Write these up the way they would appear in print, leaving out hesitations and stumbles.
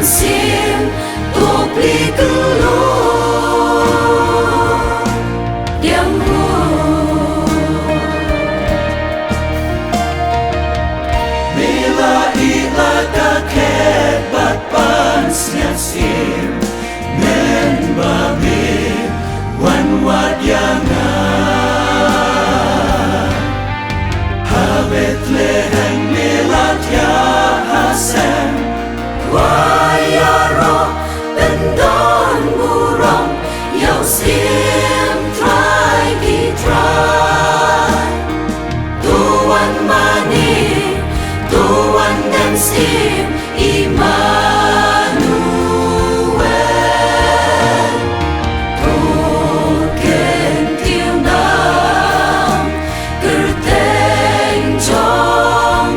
sim topli tulu diam hu Mila ila ka ket bat pan siat sim men babi wan wat yanga Bethlehem milat ya Hasem Wayaro bendon burong Yau sim try ki try Tuan mani Tuan dan sim Immanuel Tuken tiêu nam Kerteng jong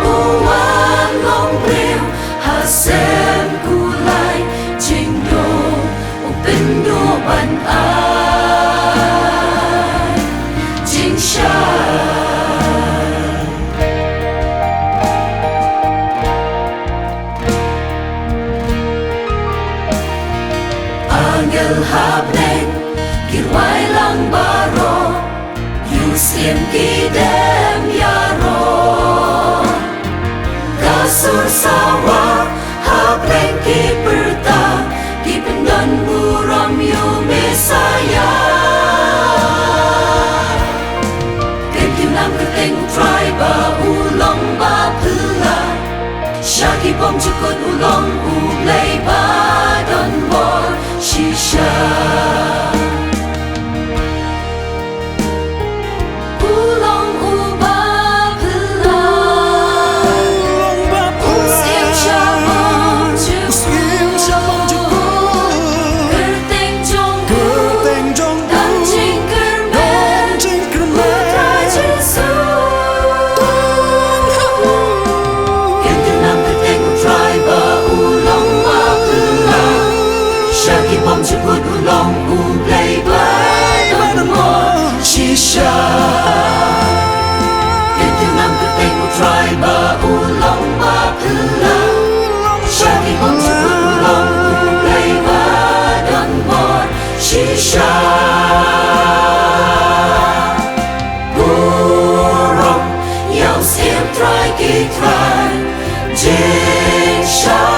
Uwan long brio Hasem kulai Jingdo Upendo ban ai Jing Angel hablen Kirwai lang baro Yusim kidem yaro Kasur sawa Hablen ki perta Ki pendan buram yu mesaya Kentim lam keteng try ba ulong ba pula Syaki bom cukut ulong ublay ba don bor shisha Ulong uba pula Usim syabong cukut Kerteng jong Dan jing kermen Putra Jesu Kentim lam keteng try ba ulong ba pula Syaki bom cukut ulong ublay ba don bor shisha Kentim lam keteng try ba ulong ba pula Syaki bom cukut ulong ublay ba don bor shisha Burong Yau sim try ki try Jing sha